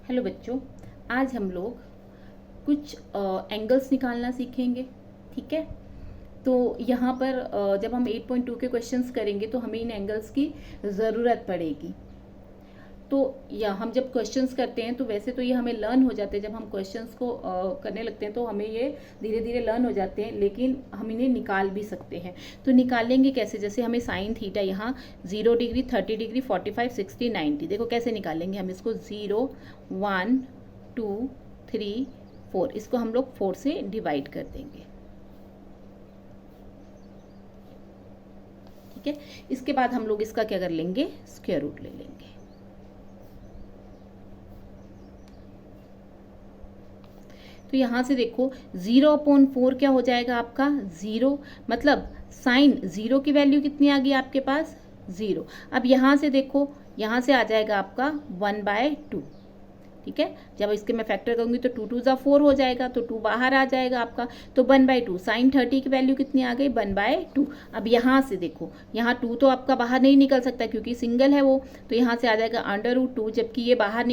Hello बच्चों, आज हम लोग कुछ एंगल्स निकालना सीखेंगे। ठीक है। तो यहाँ पर जब हम 8.2 के क्वेश्चंस करेंगे तो हमें इन एंगल्स की ज़रूरत पड़ेगी। तो या हम जब क्वेश्चंस करते हैं तो वैसे तो ये हमें लर्न हो जाते हैं, जब हम क्वेश्चंस को करने लगते हैं तो हमें ये धीरे धीरे लर्न हो जाते हैं, लेकिन हम इन्हें निकाल भी सकते हैं। तो निकालेंगे कैसे? जैसे हमें साइन थीटा यहाँ 0 डिग्री, 30 डिग्री, 45, 60, 90, देखो कैसे निकालेंगे हम इसको। 0, 1, 2, 3, 4, इसको हम लोग 4 से डिवाइड कर देंगे। ठीक है। इसके बाद हम लोग इसका क्या कर लेंगे? स्क्वायर रूट ले लेंगे। तो यहाँ से देखो 0/4 क्या हो जाएगा आपका? 0। मतलब साइन 0 की वैल्यू कितनी आ गई आपके पास? 0। अब यहाँ से देखो, यहाँ से आ जाएगा आपका 1/2। ठीक है। जब इसके मैं फैक्टर करूँगी तो 2 2 ज़ा 4 हो जाएगा, तो 2 बाहर आ जाएगा आपका। तो 1/2 साइन 30 की वैल्यू कितनी आ गई? 1/2। अब यहाँ से देखो, यहाँ 2 तो आपका बाहर नहीं निकल सकता क्योंकि सिंगल है वो, तो यहाँ से आ जाएगा √2। जबकि ये बाहर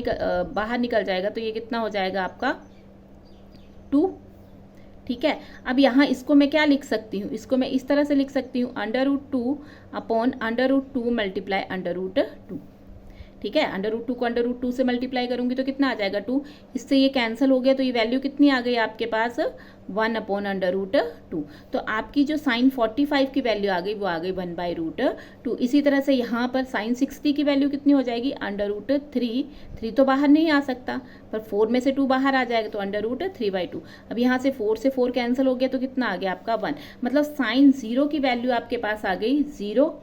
निकल जाएगा तो ये कितना हो जाएगा आपका? 2। ठीक है। अब यहाँ इसको मैं क्या लिख सकती हूँ? इसको मैं इस तरह से लिख सकती हूँ, √2 अपॉन √2 मल्टीप्लाई √2। ठीक है। √2 को √2 से मल्टीप्लाई करूंगी तो कितना आ जाएगा? 2। इससे ये कैंसिल हो गया, तो ये वैल्यू कितनी आ गई आपके पास? 1/√2। तो आपकी जो साइन 45 की वैल्यू आ गई वो आ गई 1/√2। इसी तरह से यहाँ पर साइन 60 की वैल्यू कितनी हो जाएगी? √3। 3 तो बाहर नहीं आ सकता, पर 4 में से 2 बाहर आ जाएगा, तो √3/2। अब यहाँ से 4 से 4 कैंसिल हो गया, तो कितना आ गया आपका? 1। मतलब साइन 0 की वैल्यू आपके पास आ गई 0।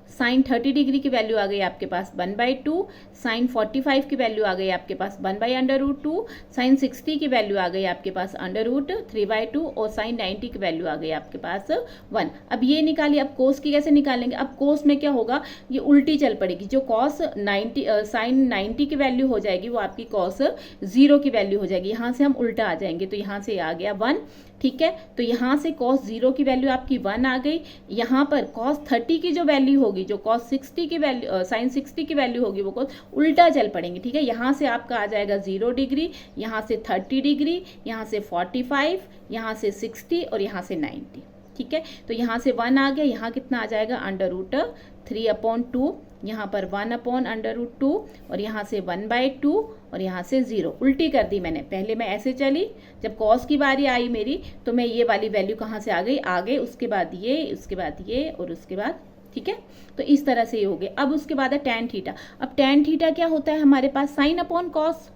साइन 30 डिग्री की वैल्यू आ गई आपके पास 1/2। साइन 45 की वैल्यू आ गई आपके पास 1/√2। साइन 60 की वैल्यू आ गई आपके पास √3/2। और साइन 90 की वैल्यू आ गई आपके पास 1। अब ये निकालिए। अब कोस की कैसे निकालेंगे? अब कोस में क्या होगा? ये उल्टी चल पड़ेगी। जो कॉस 90 साइन 90 की वैल्यू हो जाएगी वो आपकी कॉस 0 की वैल्यू हो जाएगी। यहाँ से हम उल्टा आ जाएंगे, तो यहाँ से आ गया 1। ठीक है। तो यहाँ से cos 0 की वैल्यू आपकी 1 आ गई। यहाँ पर cos 30 की जो वैल्यू होगी, जो cos 60 की वैल्यू साइन 60 की वैल्यू होगी, वो cos उल्टा चल पड़ेंगे। ठीक है। यहाँ से आपका आ जाएगा 0 डिग्री, यहाँ से 30 डिग्री, यहाँ से 45, यहाँ से 60 और यहाँ से 90। ठीक है। तो यहाँ से 1 आ गया, यहाँ कितना आ जाएगा? √3/2। यहाँ पर 1/√2 और यहाँ से 1/2 और यहाँ से 0। उल्टी कर दी मैंने। पहले मैं ऐसे चली, जब कॉस की बारी आई मेरी तो मैं ये वाली वैल्यू कहाँ से आ गई? आगे, उसके बाद ये, उसके बाद ये और उसके बाद। ठीक है। तो इस तरह से ये हो गए। अब उसके बाद है tan थीटा। अब tan थीटा क्या होता है हमारे पास? Sine upon cos.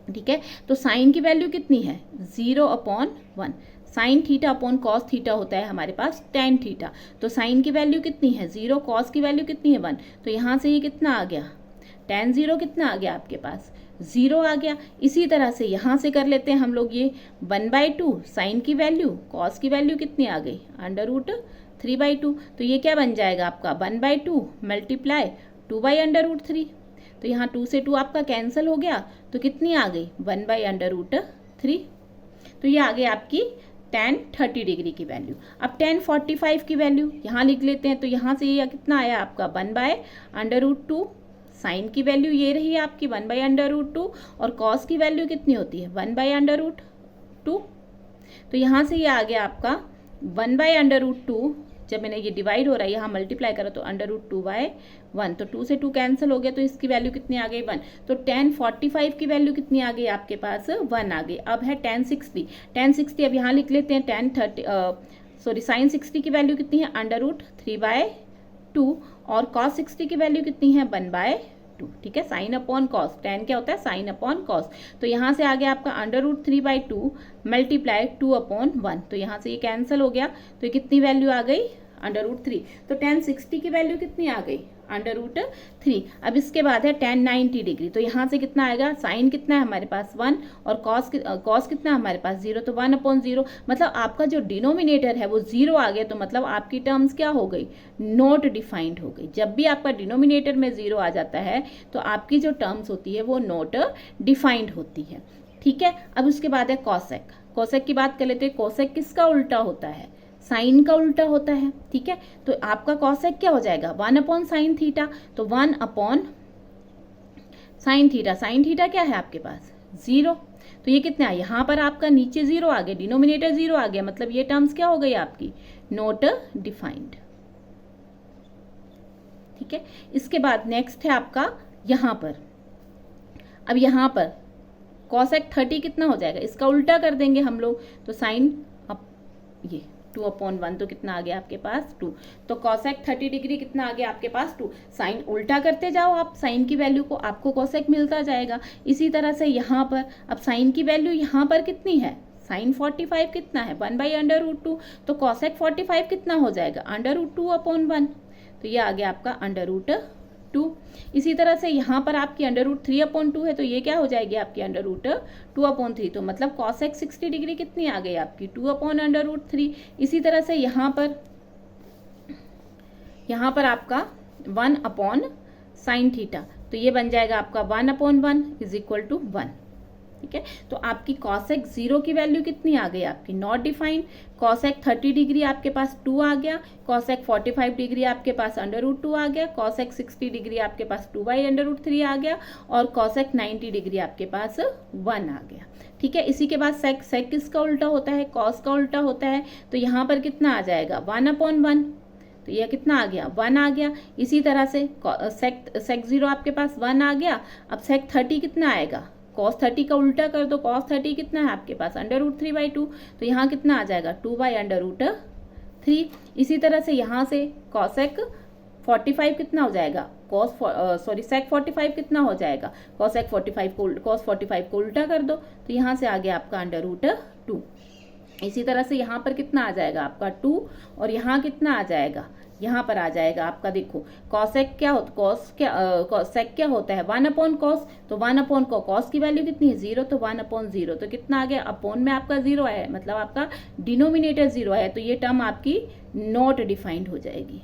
ठीक है। तो साइन की वैल्यू कितनी है? 0/1। Sine theta upon cos theta होता है हमारे पास tan थीटा। तो साइन की वैल्यू कितनी है? 0। कॉस की वैल्यू कितनी है? 1। तो यहाँ से ये कितना आ गया? tan 0 कितना आ गया आपके पास? 0 आ गया। इसी तरह से यहाँ से कर लेते हैं हम लोग ये 1/2 साइन की वैल्यू, कॉस की वैल्यू कितनी आ गई? √3/2। तो ये क्या बन जाएगा आपका? 1/2 मल्टीप्लाई 2/√3। तो यहाँ 2 से 2 आपका कैंसिल हो गया, तो कितनी आ गई? 1/√3। तो ये आ गई आपकी tan 30 डिग्री की वैल्यू। अब tan 45 की वैल्यू यहाँ लिख लेते हैं। तो यहाँ से ये कितना आया आपका? 1/√2। साइन की वैल्यू ये रही आपकी 1/√2 और कॉस की वैल्यू कितनी होती है? 1/√2। तो यहाँ से ये आ गया आपका 1/√2। जब मैंने ये डिवाइड हो रहा है, यहाँ मल्टीप्लाई करा तो √2/1। तो 2 से 2 कैंसिल हो गया, तो इसकी वैल्यू कितनी आ गई? 1। तो tan 45 की वैल्यू कितनी आ गई आपके पास? 1 आ गई। अब है tan 60। tan 60 अब यहाँ लिख लेते हैं। साइन 60 की वैल्यू कितनी है? √3/2 और cos 60 की वैल्यू कितनी है? 1/2। ठीक है। साइन अपॉन कॉस, tan क्या होता है? Sine upon cos. तो यहाँ से आ गया आपका √3/2 मल्टीप्लाई 2/1। तो यहाँ से ये कैंसिल हो गया, तो ये कितनी वैल्यू आ गई? √3। तो tan 60 की वैल्यू कितनी आ गई? √3। अब इसके बाद है tan 90 डिग्री। तो यहाँ से कितना आएगा? साइन कितना है हमारे पास? 1 और कॉस कितना है हमारे पास? 0। तो 1/0। मतलब आपका जो डिनोमिनेटर है वो 0 आ गया, तो मतलब आपकी टर्म्स क्या हो गई? नॉट डिफाइंड हो गई। जब भी आपका डिनोमिनेटर में 0 आ जाता है तो आपकी जो टर्म्स होती है वो नॉट डिफाइंड होती है। ठीक है। अब उसके बाद है कॉसेक। कॉसेक की बात कर लेते हैं। कॉसेक किसका उल्टा होता है? साइन का उल्टा होता है। ठीक है। तो आपका कॉसेक क्या हो जाएगा? 1/sin theta. तो 1 साइन थीटा क्या है आपके पास 0, तो ये कितना है, यहाँ पर आपका नीचे 0 आ गया, डिनोमिनेटर 0 आ गया, मतलब ये टर्म्स क्या हो गई आपकी, नॉट डिफाइंड। ठीक है, इसके बाद नेक्स्ट है आपका यहाँ पर, अब यहाँ पर कॉसेक 30 कितना हो जाएगा, इसका उल्टा कर देंगे हम लोग, तो साइन अब ये 2/1 तो कितना आ गया आपके पास 2, तो कॉसेक 30 डिग्री कितना आ गया आपके पास 2, साइन उल्टा करते जाओ आप साइन की वैल्यू को, आपको कॉसेक मिलता जाएगा। इसी तरह से यहाँ पर अब साइन की वैल्यू यहाँ पर कितनी है, साइन 45 कितना है 1/√2, तो कॉसेक 45 कितना हो जाएगा √2/1, तो ये आ गया आपका √2। इसी तरह से यहाँ पर आपकी √3/2 है, तो ये क्या हो जाएगी आपकी √2/3, तो मतलब कॉसेक 60 डिग्री कितनी आ गई आपकी 2/√3। इसी तरह से यहाँ पर आपका 1/sin थीटा, तो ये बन जाएगा आपका 1/1 = 1। ठीक है, तो आपकी कॉसेक 0 की वैल्यू कितनी आ गई आपकी नॉट डिफाइंड, कॉसेक 30 डिग्री आपके पास 2 आ गया, कॉसेक 45 डिग्री आपके पास √2 आ गया, कॉसेक 60 डिग्री आपके पास 2/√3 आ गया, और कॉसेक 90 डिग्री आपके पास 1 आ गया। ठीक है, इसी के बाद सेक किसका उल्टा होता है, कॉस का उल्टा होता है, तो यहाँ पर कितना आ जाएगा 1/1, तो यह कितना आ गया 1 आ गया। इसी तरह से सेक 0 आपके पास 1 आ गया, अब सेक 30 कितना आएगा, cos 30 का उल्टा कर दो, cos 30 कितना है आपके पास √3/2, तो यहाँ कितना आ जाएगा 2/√3। इसी तरह से यहाँ से cosec 45 कितना हो जाएगा, sec 45 कितना हो जाएगा, cos 45 को उल्टा कर दो, तो यहाँ से आ गया आपका √2। इसी तरह से यहाँ पर कितना आ जाएगा आपका 2, और यहाँ कितना आ जाएगा, यहाँ पर आ जाएगा आपका देखो कॉसेक क्या होता, सेक क्या होता है 1/cos, तो 1/cos की वैल्यू कितनी है 0, तो 1/0, तो कितना आ गया अपोन में आपका 0 आया, मतलब आपका डिनोमिनेटर 0 आया, तो ये टर्म आपकी नॉट डिफाइंड हो जाएगी।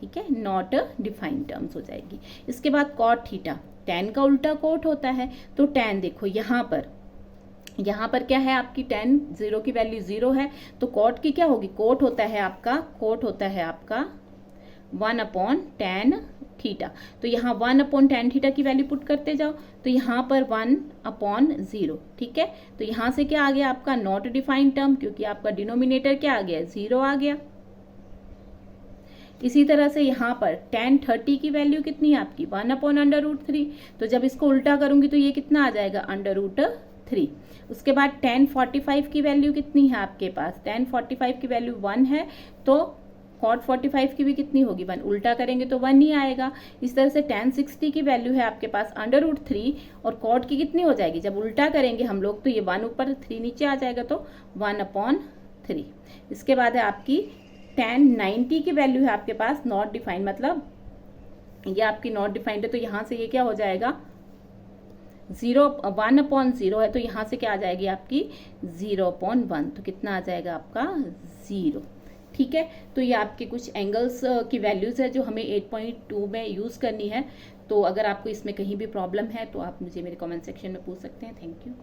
ठीक है, नॉट डिफाइंड टर्म्स हो जाएगी। इसके बाद कॉट थीटा, tan का उल्टा कोट होता है, तो tan देखो यहाँ पर क्या है आपकी tan 0 की वैल्यू 0 है, तो कॉट की क्या होगी, कोट होता है आपका 1/tan थीटा, तो यहाँ 1/tan थीटा की वैल्यू पुट करते जाओ, तो यहाँ पर 1/0। ठीक है, तो यहाँ से क्या आ गया आपका नॉट डिफाइंड टर्म, क्योंकि आपका डिनोमिनेटर क्या आ गया 0 आ गया। इसी तरह से यहाँ पर tan 30 की वैल्यू कितनी है आपकी 1/√3, तो जब इसको उल्टा करूंगी तो ये कितना आ जाएगा √3। उसके बाद tan 45 की वैल्यू कितनी है आपके पास, tan 45 की वैल्यू 1 है, तो cot 45 की भी कितनी होगी 1, उल्टा करेंगे तो 1 ही आएगा। इस तरह से tan 60 की वैल्यू है आपके पास √3, और cot की कितनी हो जाएगी, जब उल्टा करेंगे हम लोग तो ये 1 ऊपर 3 नीचे आ जाएगा, तो 1/3। इसके बाद है आपकी tan 90 की वैल्यू है आपके पास नॉट डिफाइंड, मतलब ये आपकी नॉट डिफाइंड है, तो यहाँ से ये क्या हो जाएगा 1/0 है, तो यहाँ से क्या आ जाएगी आपकी 0/1, तो कितना आ जाएगा आपका 0। ठीक है, तो ये आपके कुछ एंगल्स की वैल्यूज़ है जो हमें 8.2 में यूज़ करनी है। तो अगर आपको इसमें कहीं भी प्रॉब्लम है तो आप मुझे मेरे कमेंट सेक्शन में पूछ सकते हैं। Thank you.